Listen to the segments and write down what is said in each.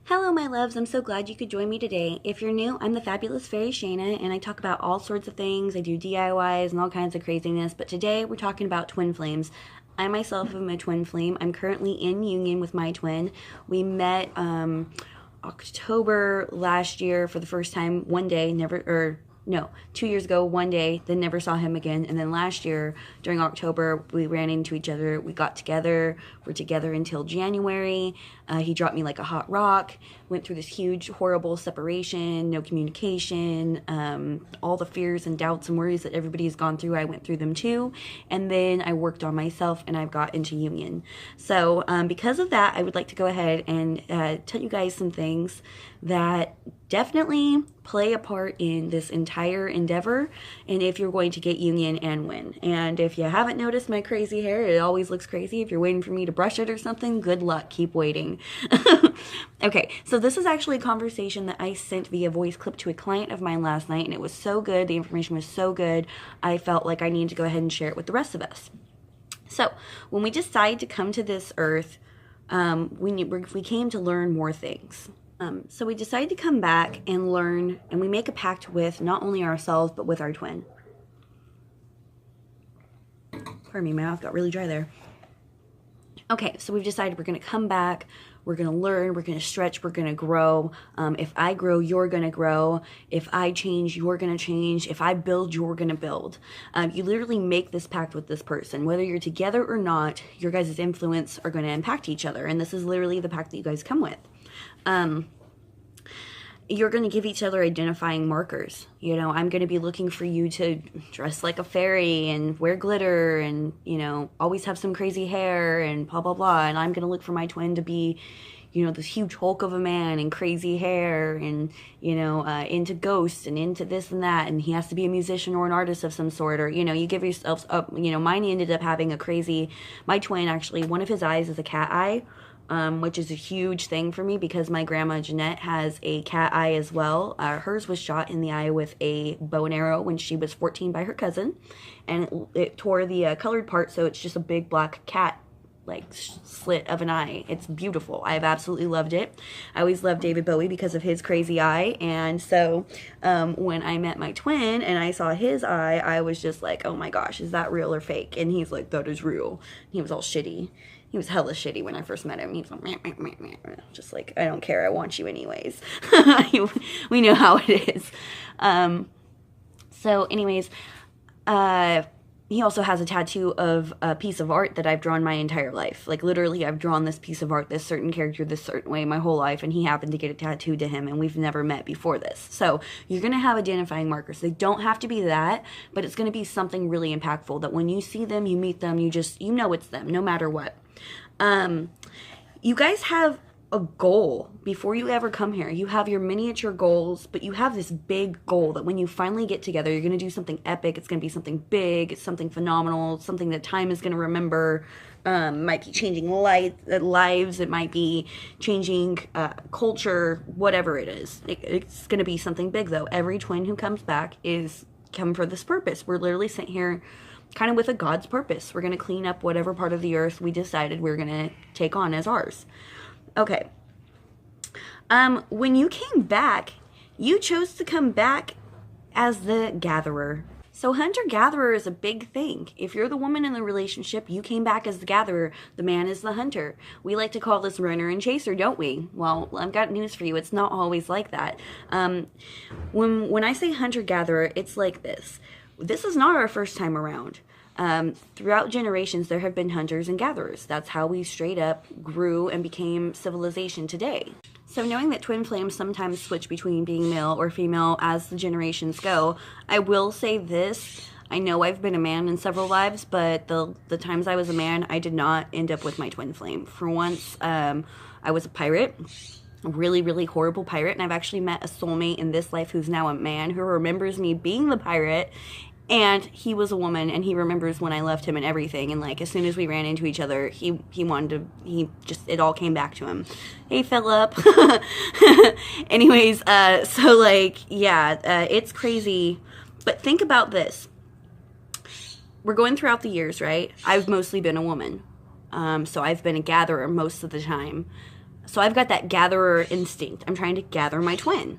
Hello, my loves. I'm so glad you could join me today. If you're new, I'm the fabulous fairy Shaenna, and I talk about all sorts of things. I do DIYs and all kinds of craziness, but today we're talking about twin flames. I myself am a twin flame. I'm currently in union with my twin. We met October last year for the first time, one day, no, 2 years ago, one day, then never saw him again. And then last year, during October, we ran into each other. We got together. We're together until January. He dropped me like a hot rock. Went through this huge, horrible separation, no communication, all the fears and doubts and worries that everybody's gone through. I went through them too. And then I worked on myself and I've got into union. So because of that, I would like to go ahead and tell you guys some things that definitely play a part in this entire endeavor and if you're going to get union and win. And if you haven't noticed my crazy hair, it always looks crazy. If you're waiting for me to brush it or something, good luck. Keep waiting. Okay, so this is actually a conversation that I sent via voice clip to a client of mine last night, and it was so good. The information was so good. I felt like I needed to go ahead and share it with the rest of us. So when we decide to come to this earth, we came to learn more things. So we decided to come back and learn, and we make a pact with not only ourselves, but with our twin. Pardon me, my mouth got really dry there. Okay, so we've decided we're going to come back, we're going to learn, we're going to stretch, we're going to grow. If I grow, you're going to grow. If I change, you're going to change. If I build, you're going to build. You literally make this pact with this person. Whether you're together or not, your guys' influence are going to impact each other. And this is literally the pact that you guys come with. You're going to give each other identifying markers. You know, I'm going to be looking for you to dress like a fairy and wear glitter and, you know, always have some crazy hair and blah, blah, blah. And I'm going to look for my twin to be, you know, this huge Hulk of a man and crazy hair and, you know, into ghosts and into this and that. And he has to be a musician or an artist of some sort, or, you know, you give yourselves up. You know, mine ended up having my twin actually, one of his eyes is a cat eye. Which is a huge thing for me because my grandma Jeanette has a cat eye as well. Hers was shot in the eye with a bow and arrow when she was 14 by her cousin, and it tore the colored part, so it's just a big black cat like slit of an eye. It's beautiful. I've absolutely loved it. I always loved David Bowie because of his crazy eye, and so when I met my twin and I saw his eye, I was just like, oh my gosh, is that real or fake? And he's like, that is real. He was all shitty. He was hella shitty when I first met him. He was like, meh, meh, meh, meh. Just like, I don't care. I want you anyways. We know how it is. So anyways, he also has a tattoo of a piece of art that I've drawn my entire life. Like literally, I've drawn this piece of art, this certain character, this certain way my whole life, and he happened to get it tattooed to him, and we've never met before this. So you're going to have identifying markers. They don't have to be that, but it's going to be something really impactful that when you see them, you meet them, you know it's them, no matter what. You guys have a goal before you ever come here. You have your miniature goals, but you have this big goal that when you finally get together, you're going to do something epic. It's going to be something big. It's something phenomenal. Something that time is going to remember. Might be changing lives. It might be changing culture, whatever it is. It's going to be something big, though. Every twin who comes back is come for this purpose. We're literally sent here kind of with a God's purpose. We're going to clean up whatever part of the earth we decided we're going to take on as ours. Okay. When you came back, you chose to come back as the gatherer. So hunter-gatherer is a big thing. If you're the woman in the relationship, you came back as the gatherer. The man is the hunter. We like to call this runner and chaser, don't we? Well, I've got news for you. It's not always like that. When I say hunter-gatherer, it's like this. This is not our first time around. Throughout generations, there have been hunters and gatherers. That's how we straight up grew and became civilization today. So knowing that twin flames sometimes switch between being male or female as the generations go, I will say this. I know I've been a man in several lives, but the times I was a man, I did not end up with my twin flame. For once, I was a pirate. A really, really horrible pirate, and I've actually met a soulmate in this life who's now a man who remembers me being the pirate, and he was a woman, and he remembers when I left him and everything, and like as soon as we ran into each other, it all came back to him. Hey, Philip. Anyways, so like, yeah, it's crazy, but think about this. We're going throughout the years, right? I've mostly been a woman, so I've been a gatherer most of the time. So I've got that gatherer instinct. I'm trying to gather my twin,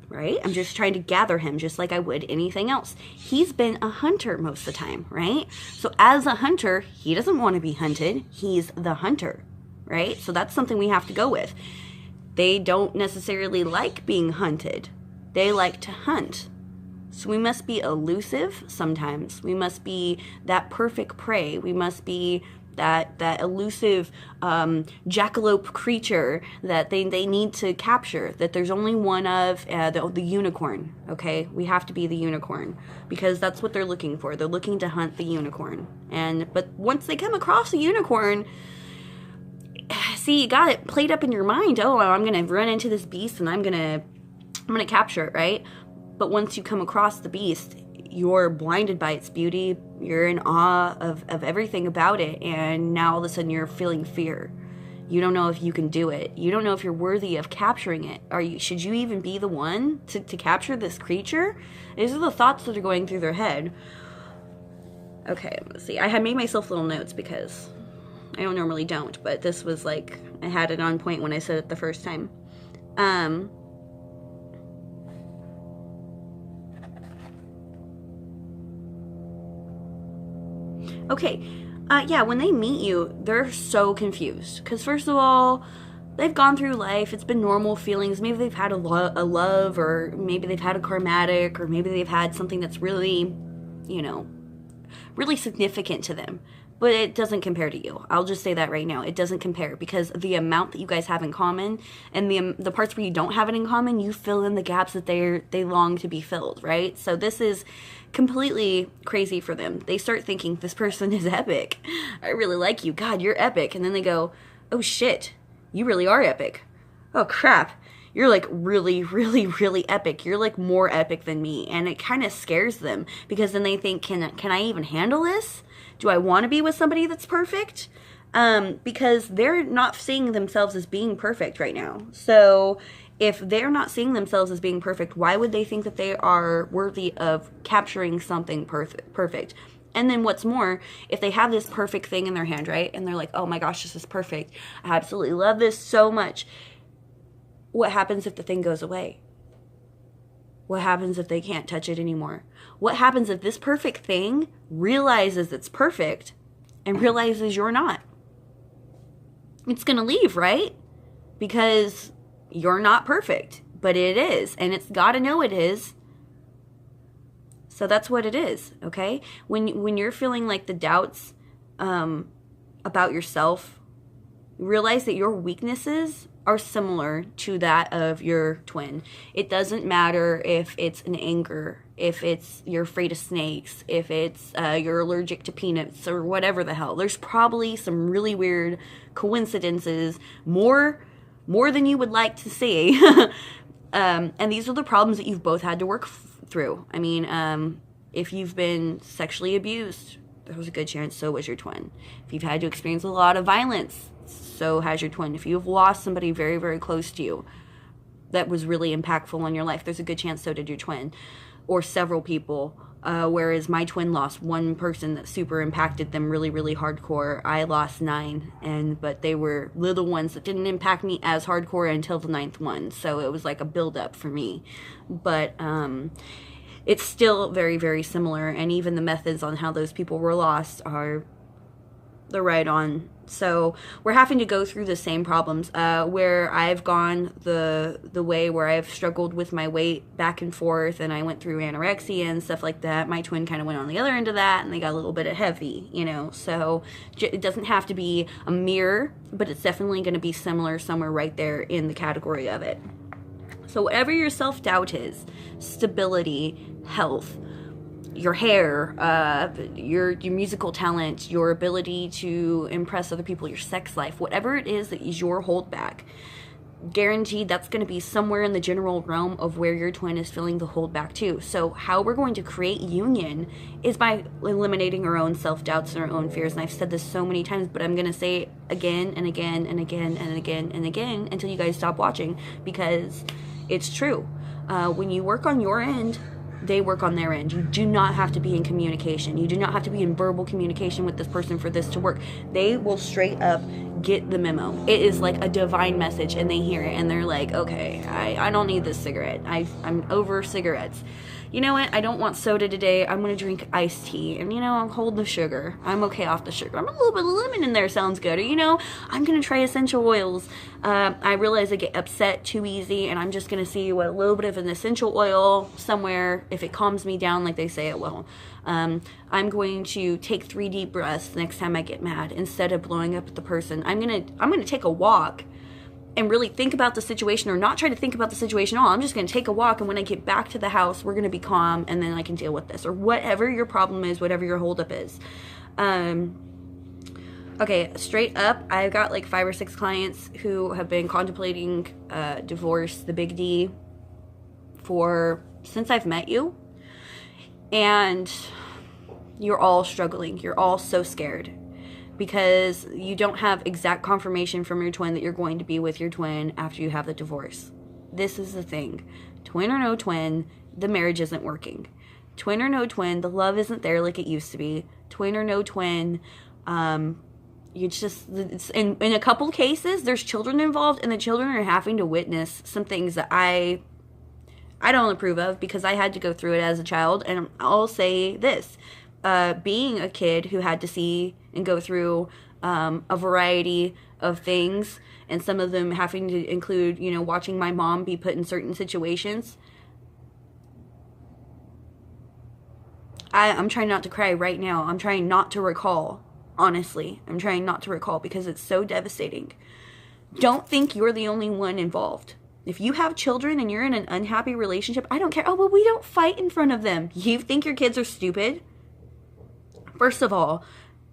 right? I'm just trying to gather him just like I would anything else. He's been a hunter most of the time, right? So as a hunter, he doesn't want to be hunted. He's the hunter, right? So that's something we have to go with. They don't necessarily like being hunted. They like to hunt. So we must be elusive sometimes. We must be that perfect prey. We must be that elusive jackalope creature that they need to capture, that there's only one of, the unicorn, okay? We have to be the unicorn because that's what they're looking for. They're looking to hunt the unicorn. But once they come across a unicorn, see, you got it played up in your mind. Oh, I'm going to run into this beast and I'm going to capture it, right? But once you come across the beast, you're blinded by its beauty. You're in awe of everything about it. And now all of a sudden you're feeling fear. You don't know if you can do it. You don't know if you're worthy of capturing it. Should you even be the one to capture this creature? These are the thoughts that are going through their head. Okay, let's see. I had made myself little notes because I normally don't, but this was like, I had it on point when I said it the first time. Okay, yeah, when they meet you, they're so confused. Because first of all, they've gone through life. It's been normal feelings. Maybe they've had a love, or maybe they've had a karmatic, or maybe they've had something that's really, really significant to them. But it doesn't compare to you. I'll just say that right now. It doesn't compare because the amount that you guys have in common and the parts where you don't have it in common, you fill in the gaps that they long to be filled, right? So this is completely crazy for them. They start thinking, this person is epic. I really like you. God, you're epic. And then they go, oh shit, you really are epic. Oh crap. You're like really, really, really epic. You're like more epic than me. And it kind of scares them because then they think, can I even handle this? Do I want to be with somebody that's perfect? Because they're not seeing themselves as being perfect right now. So if they're not seeing themselves as being perfect, why would they think that they are worthy of capturing something perfect? And then what's more, if they have this perfect thing in their hand, right? And they're like, oh my gosh, this is perfect. I absolutely love this so much. What happens if the thing goes away? What happens if they can't touch it anymore? What happens if this perfect thing realizes it's perfect and realizes you're not? It's going to leave, right? Because you're not perfect, but it is, and it's got to know it is. So that's what it is, okay? When you're feeling like the doubts about yourself, realize that your weaknesses are similar to that of your twin. It doesn't matter if it's an anger, if it's you're afraid of snakes, if it's you're allergic to peanuts or whatever the hell. There's probably some really weird coincidences, more than you would like to see. And these are the problems that you've both had to work through. I mean, if you've been sexually abused, there was a good chance so was your twin. If you've had to experience a lot of violence, so has your twin. If you've lost somebody very, very close to you that was really impactful in your life, there's a good chance so did your twin. Or several people. Whereas my twin lost one person that super impacted them really, really hardcore. I lost 9, but they were little ones that didn't impact me as hardcore until the 9th one. So it was like a build-up for me. But it's still very, very similar. And even the methods on how those people were lost are the right on. So we're having to go through the same problems where I've gone the way where I've struggled with my weight back and forth, and I went through anorexia and stuff like that. My twin kind of went on the other end of that, and they got a little bit heavy, so it doesn't have to be a mirror, but it's definitely going to be similar somewhere right there in the category of it. So whatever your self-doubt is, stability, health, your hair, your musical talent, your ability to impress other people, your sex life, whatever it is that is your holdback, guaranteed that's going to be somewhere in the general realm of where your twin is feeling the holdback too. So how we're going to create union is by eliminating our own self-doubts and our own fears. And I've said this so many times, but I'm going to say it again and again and again and again and again until you guys stop watching, because it's true. When you work on your end, they work on their end. You do not have to be in communication. You do not have to be in verbal communication with this person for this to work. They will straight up get the memo. It is like a divine message, and they hear it and they're like, okay, I don't need this cigarette. I'm over cigarettes. You know what? I don't want soda today. I'm going to drink iced tea. And, I'll hold the sugar. I'm okay off the sugar. I'm a little bit of lemon in there sounds good. Or, I'm going to try essential oils. I realize I get upset too easy, and I'm just going to see what a little bit of an essential oil somewhere, if it calms me down like they say it will. I'm going to take 3 deep breaths next time I get mad instead of blowing up at the person. I'm going to take a walk and really think about the situation, or not try to think about the situation at all. I'm just going to take a walk, and when I get back to the house, we're going to be calm, and then I can deal with this, or whatever your problem is, whatever your holdup is. Okay, straight up, I've got like 5 or 6 clients who have been contemplating divorce, the big D, since I've met you, and you're all struggling. You're all so scared, because you don't have exact confirmation from your twin that you're going to be with your twin after you have the divorce. This is the thing. Twin or no twin, the marriage isn't working. Twin or no twin, the love isn't there like it used to be. Twin or no twin, in a couple cases, there's children involved, and the children are having to witness some things that I don't approve of, because I had to go through it as a child. And I'll say this. Being a kid who had to see and go through a variety of things, and some of them having to include, watching my mom be put in certain situations. I'm trying not to cry right now. I'm trying not to recall. Honestly, I'm trying not to recall, because it's so devastating. Don't think you're the only one involved. If you have children and you're in an unhappy relationship, I don't care. Oh, well, we don't fight in front of them. You think your kids are stupid? First of all,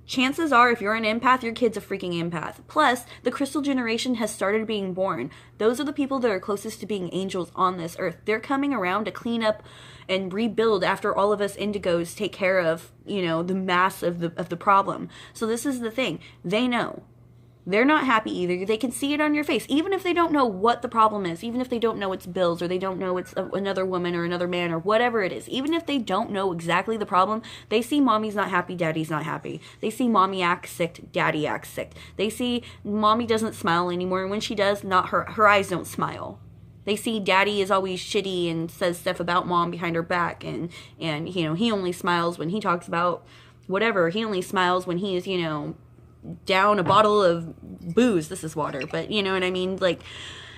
chances are, if you're an empath, your kid's a freaking empath. Plus, the crystal generation has started being born. Those are the people that are closest to being angels on this earth. They're coming around to clean up and rebuild after all of us indigos take care of, the mass of the problem. So this is the thing. They know. They're not happy either. They can see it on your face. Even if they don't know what the problem is, even if they don't know it's bills, or they don't know it's another woman or another man, or whatever it is, even if they don't know exactly the problem, they see mommy's not happy, daddy's not happy. They see mommy acts sick, daddy acts sick. They see mommy doesn't smile anymore, and when she does, not her eyes don't smile. They see daddy is always shitty and says stuff about mom behind her back, and he only smiles when he talks about whatever. He only smiles when he is, down a bottle of booze. This is water, but you know what I mean? Like,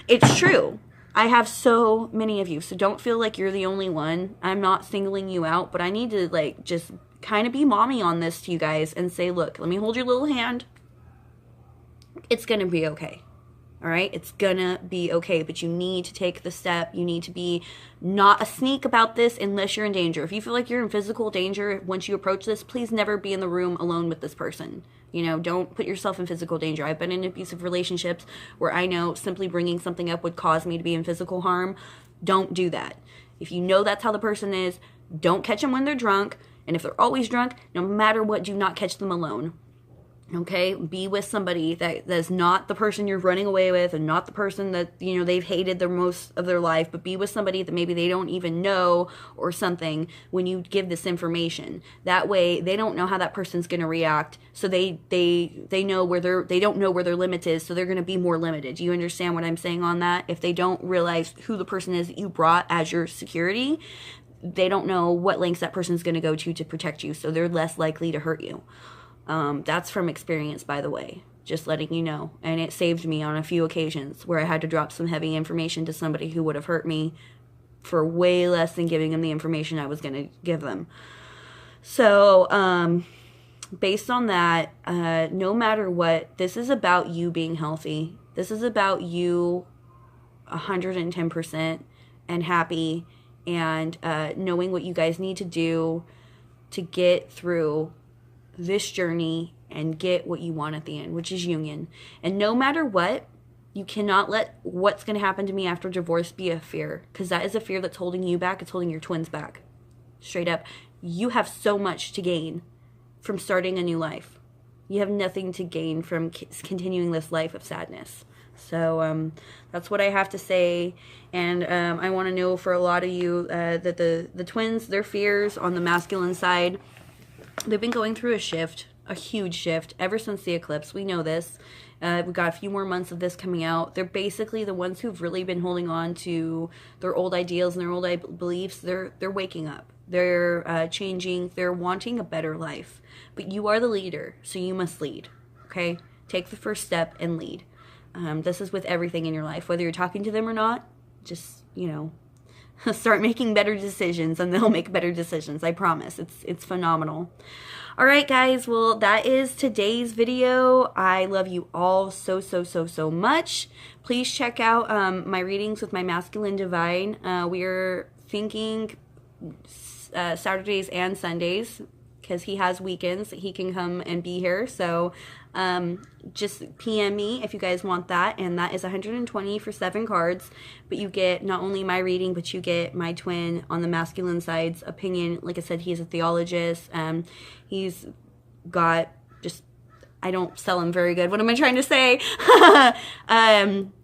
it's true. I have so many of you, so don't feel like you're the only one. I'm not singling you out, but I need to just kind of be mommy on this to you guys and say, look, let me hold your little hand. It's gonna be okay. All right, it's gonna be okay, but you need to take the step. You need to be not a sneak about this unless you're in danger. If you feel like you're in physical danger once you approach this, please never be in the room alone with this person. Don't put yourself in physical danger. I've been in abusive relationships where I know simply bringing something up would cause me to be in physical harm. Don't do that. If you know that's how the person is, don't catch them when they're drunk. And if they're always drunk, no matter what, do not catch them alone. Okay, be with somebody that's not the person you're running away with, and not the person that, they've hated the most of their life, but be with somebody that maybe they don't even know or something when you give this information. That way, they don't know how that person's going to react, so they know they don't know where their limit is, so they're going to be more limited. Do you understand what I'm saying on that? If they don't realize who the person is that you brought as your security, they don't know what lengths that person's going to go to protect you, so they're less likely to hurt you. That's from experience, by the way, just letting you know. And it saved me on a few occasions where I had to drop some heavy information to somebody who would have hurt me for way less than giving them the information I was going to give them. So, based on that, no matter what, this is about you being healthy. This is about you 110% and happy, and knowing what you guys need to do to get through this journey and get what you want at the end, which is union. And no matter what, you cannot let what's going to happen to me after divorce be a fear, because that is a fear that's holding you back. It's holding your twins back. Straight up. You have so much to gain from starting a new life. You have nothing to gain from continuing this life of sadness. So that's what I have to say. And I want to know for a lot of you that the twins, their fears on the masculine side, they've been going through a shift, a huge shift, ever since the eclipse. We know this. We've got a few more months of this coming out. They're basically the ones who've really been holding on to their old ideals and their old beliefs. They're waking up. They're changing. They're wanting a better life. But you are the leader, so you must lead. Okay? Take the first step and lead. This is with everything in your life. Whether you're talking to them or not, just, you know, start making better decisions and they'll make better decisions. I promise. It's phenomenal. All right, guys. Well, that is today's video. I love you all so much. Please check out my readings with my masculine divine. We're thinking Saturdays and Sundays, because he has weekends that he can come and be here. So just PM me if you guys want that. And that is $120 for 7 cards. But you get not only my reading, but you get my twin on the masculine side's opinion. Like I said, he's a theologist. He's got just, I don't sell him very good. What am I trying to say?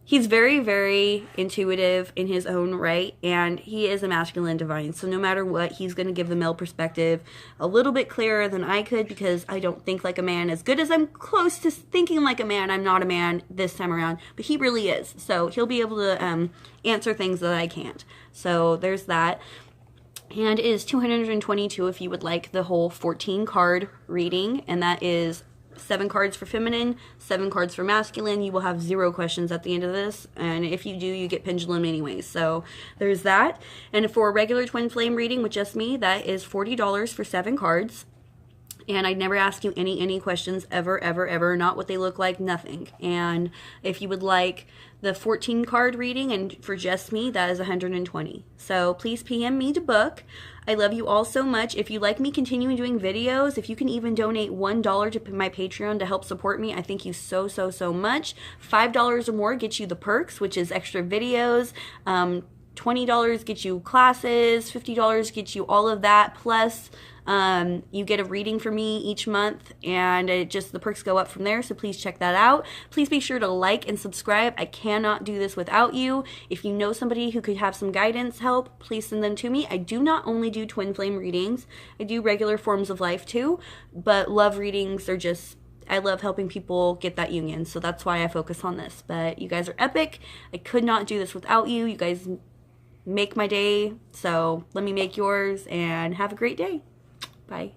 He's very intuitive in his own right, and he is a masculine divine. So no matter what, he's going to give the male perspective a little bit clearer than I could, because I don't think like a man. As good as I'm close to thinking like a man, I'm not a man this time around, but he really is. So he'll be able to answer things that I can't. So there's that. And it is $222 if you would like the whole 14 card reading, and that is 7 cards for feminine, 7 cards for masculine. You will have 0 questions at the end of this, and if you do, you get pendulum anyways. So there's that. And for a regular twin flame reading with just me, that is $40 for 7 cards. And I'd never ask you any questions ever, not what they look like, nothing. And if you would like the 14 card reading and for just me, that is $120. So please PM me to book. I love you all so much. If you like me continuing doing videos, if you can even donate $1 to my Patreon to help support me, I thank you so much. $5 or more gets you the perks, which is extra videos. $20 gets you classes. $50 gets you all of that, plus you get a reading from me each month, and the perks go up from there. So please check that out. Please be sure to like and subscribe. I cannot do this without you. If you know somebody who could have some guidance help, please send them to me. I do not only do twin flame readings, I do regular forms of life too, but love readings are just, I love helping people get that union, so that's why I focus on this. But you guys are epic. I could not do this without you. You guys make my day, so let me make yours, and have a great day. Bye.